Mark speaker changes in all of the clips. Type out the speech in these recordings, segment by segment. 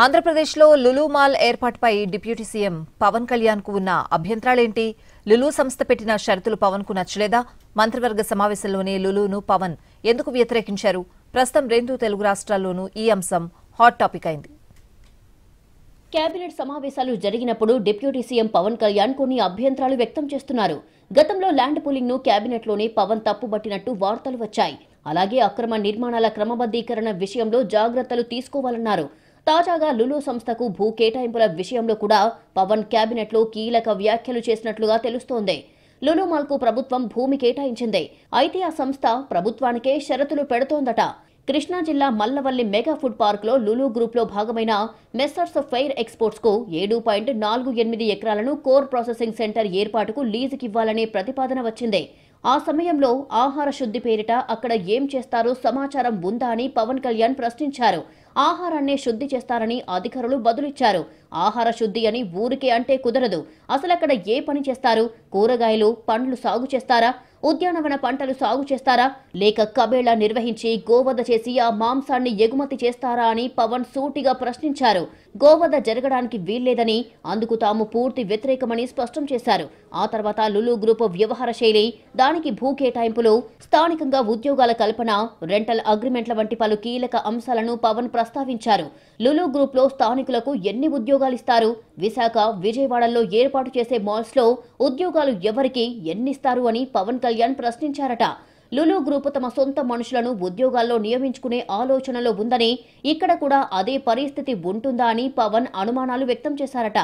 Speaker 1: ఆంధ్రప్రదేశ్లో లులు మాల్ ఏర్పాటుపై deputy CM Pawan Kalyan కు ఉన్న అభ్యంతరాలేంటి? లులు సంస్థ పెట్టిన షరతులు పవన్ కు నచ్చలేదా? మంత్రివర్గ సమావేశంలోనే లులును పవన్ ఎందుకు వ్యతిరేకించారు? ప్రస్తుతం రెండు తెలుగు రాష్ట్రాల్లోనూ ఈ అంశం హాట్ టాపిక్ అయింది.
Speaker 2: కేబినెట్ సమావేశాలు జరిగినప్పుడు డిప్యూటీ సీఎం పవన్ కళ్యాణ్ కొన్ని అభ్యంతరాలు వ్యక్తం చేస్తున్నారు. గతంలో ల్యాండ్ పూలింగ్ ను కేబినెట్లోనే పవన్ తప్పుబట్టినట్టు వార్తలు వచ్చాయి. అలాగే అక్రమ నిర్మాణాల క్రమబద్దీకరణ విషయంలో జాగ్రత్తలు తీసుకోవాలన్నారు. తాజాగా లులు సంస్థకు భూ కేటాయింపుల విషయంలో కూడా పవన్ కేబినెట్లో కీలక వ్యాఖ్యలు చేసినట్లుగా తెలుస్తోంది. లులు మాల్కు ప్రభుత్వం భూమి కేటాయించింది. అయితే ఆ సంస్థ ప్రభుత్వానికే షరతులు పెడుతోందట. కృష్ణా జిల్లా మల్లవల్లి మెగా ఫుడ్ పార్క్ లో లులు గ్రూప్ లో భాగమైన మెస్సర్స్ ఫెయిర్ ఎక్స్పోర్ట్స్ కు 7.48 ఎకరాలను కోర్ ప్రాసెసింగ్ సెంటర్ ఏర్పాటుకు లీజుకివ్వాలనే ప్రతిపాదన వచ్చింది. ఆ సమయంలో ఆహార శుద్ధి పేరిట అక్కడ ఏం చేస్తారో సమాచారం ఉందా అని పవన్ కళ్యాణ్ ప్రశ్నించారు. ఆహారాన్నే శుద్ధి చేస్తారని అధికారులు బదులిచ్చారు. ఆహార శుద్ధి అని ఊరికే అంటే కుదరదు. అసలక్కడ ఏ పని చేస్తారు? కూరగాయలు, పండ్లు సాగు చేస్తారా? ఉద్యానవన పంటలు సాగు చేస్తారా? లేక కబేళా నిర్వహించి గోవధ చేసి ఆ మాంసాన్ని ఎగుమతి చేస్తారా అని పవన్ సూటిగా ప్రశ్నించారు. గోవధ జరగడానికి వీల్లేదని, అందుకు తాము పూర్తి వ్యతిరేకమని స్పష్టం చేశారు. ఆ తర్వాత లులు గ్రూప్ వ్యవహార శైలి, దానికి భూ కేటాయింపులు, స్థానికంగా ఉద్యోగాల కల్పన, రెంటల్ అగ్రిమెంట్ల వంటి పలు కీలక అంశాలను పవన్ ప్రస్తావించారు. లులు గ్రూప్ లో స్థానికులకు ఎన్ని ఉద్యోగాలిస్తారు? విశాఖ, విజయవాడలో ఏర్పాటు చేసే మాల్స్ లో ఉద్యోగాలు ఎవరికి ఎన్నిస్తారు అని పవన్ కళ్యాణ్ ప్రశ్నించారట. లులు గ్రూప్ తమ సొంత మనుషులను ఉద్యోగాల్లో నియమించుకునే ఆలోచనలో ఉందని, ఇక్కడ కూడా అదే పరిస్థితి ఉంటుందా అని పవన్ అనుమానాలు వ్యక్తం చేశారట.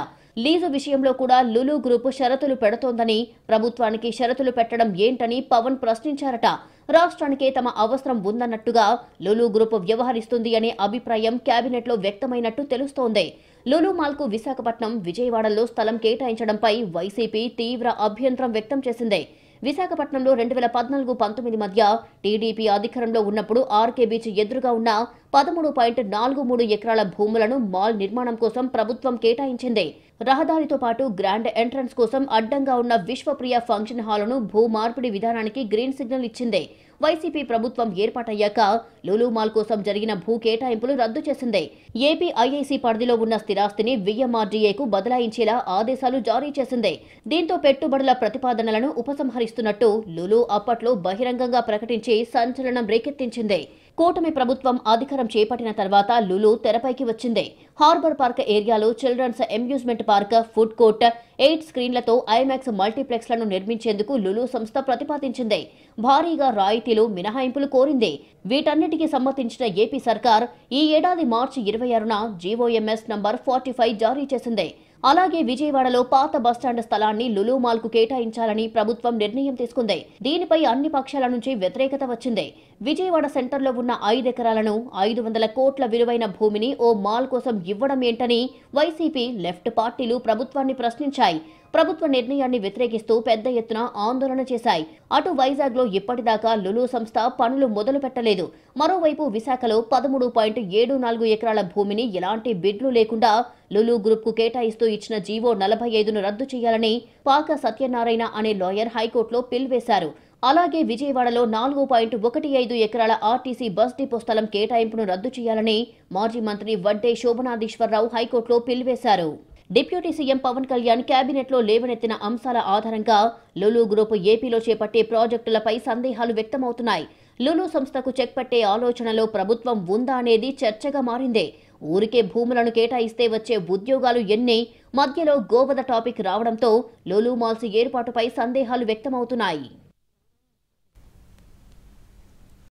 Speaker 2: లీజు విషయంలో కూడా లులు గ్రూప్ షరతులు పెడుతోందని, ప్రభుత్వానికి షరతులు పెట్టడం ఏంటని పవన్ ప్రశ్నించారట. రాష్ట్రానికే తమ అవసరం ఉందన్నట్టుగా లులు గ్రూప్ వ్యవహరిస్తుంది అనే అభిప్రాయం కేబినెట్లో వ్యక్తమైనట్టు తెలుస్తోంది. లులు మాల్కు విశాఖపట్నం, విజయవాడలో స్థలం కేటాయించడంపై వైసీపీ తీవ్ర అభ్యంతరం వ్యక్తం చేసింది. విశాఖపట్నంలో 2014-19 మధ్య టీడీపీ అధికారంలో ఉన్నప్పుడు ఆర్కే బీచ్ ఎదురుగా ఉన్న 13.43 ఎకరాల భూములను మాల్ నిర్మాణం కోసం ప్రభుత్వం కేటాయించింది. రహదారితో పాటు గ్రాండ్ ఎంట్రన్స్ కోసం అడ్డంగా ఉన్న విశ్వప్రియ ఫంక్షన్ హాలును భూ మార్పిడి విధానానికి గ్రీన్ సిగ్నల్ ఇచ్చింది. వైసీపీ ప్రభుత్వం ఏర్పాటయ్యాక లులు మాల్ కోసం జరిగిన భూ కేటాయింపులు రద్దు చేసింది. ఏపీ ఐఐసీ పరిధిలో ఉన్న స్థిరాస్తిని విఎంఆర్డీఏకు బదలాయించేలా ఆదేశాలు జారీ చేసింది. దీంతో పెట్టుబడుల ప్రతిపాదనలను ఉపసంహరిస్తున్నట్టు లులు అప్పట్లో బహిరంగంగా ప్రకటించి సంచలనం రేకెత్తించింది. కూటమి ప్రభుత్వం అధికారం చేపట్టిన తర్వాత లులు తెరపైకి వచ్చింది. హార్బర్ పార్క్ ఏరియాలో children's amusement park, food court, 8 స్క్రీన్లతో ఐమాక్స్ మల్టీప్లెక్స్లను నిర్మించేందుకు లులు సంస్థ ప్రతిపాదించింది. భారీగా రాయితీలు, మినహాయింపులు కోరింది. వీటన్నిటికీ సమ్మతించిన ఏపీ సర్కార్ ఈ ఏడాది మార్చి 26న జీవోఎంఎస్ నంబర్ 45 జారీ చేసింది. అలాగే విజయవాడలో పాత బస్టాండ్ స్థలాన్ని లులు మాల్ కు కేటాయించాలని ప్రభుత్వం నిర్ణయం తీసుకుంది. దీనిపై అన్ని పక్షాల నుంచి వ్యతిరేకత వచ్చింది. విజయవాడ సెంటర్లో ఉన్న 5 ఎకరాలను 500 కోట్ల విలువైన భూమిని ఓ మాల్ కోసం ఇవ్వడం ఏంటని వైసీపీ, లెఫ్ట్ పార్టీలు ప్రభుత్వాన్ని ప్రశ్నించాయి. ప్రభుత్వ నిర్ణయాన్ని వ్యతిరేకిస్తూ పెద్ద ఎత్తున ఆందోళన చేశాయి. అటు వైజాగ్ లో ఇప్పటిదాకా లులు సంస్థ పనులు మొదలు పెట్టలేదు. మరోవైపు విశాఖలో 13.74 ఎకరాల భూమిని ఎలాంటి బిడ్లు లేకుండా లులు గ్రూప్ కు కేటాయిస్తూ ఇచ్చిన జీవో 45ను రద్దు చేయాలని పాక సత్యనారాయణ అనే లాయర్ హైకోర్టులో పిల్ వేశారు. అలాగే విజయవాడలో 4.15 ఎకరాల ఆర్టీసీ బస్ డిపో స్థలం కేటాయింపును రద్దు చేయాలని మాజీ మంత్రి వడ్డే శోభనాధీశ్వరరావు హైకోర్టులో పిల్ వేశారు. డిప్యూటీ సీఎం పవన్ కళ్యాణ్ కేబినెట్లో లేవనెత్తిన అంశాల ఆధారంగా లులు గ్రూప్ ఏపీలో చేపట్టే ప్రాజెక్టులపై సందేహాలు వ్యక్తమవుతున్నాయి. లులు సంస్థకు చెక్ పెట్టే ఆలోచనలో ప్రభుత్వం ఉందా అనేది చర్చగా మారింది. ఊరికే భూములను కేటాయిస్తే వచ్చే ఉద్యోగాలు ఎన్ని? మధ్యలో గోవధ టాపిక్ రావడంతో లులు మాల్స్ ఏర్పాటుపై సందేహాలు వ్యక్తమవుతున్నాయి.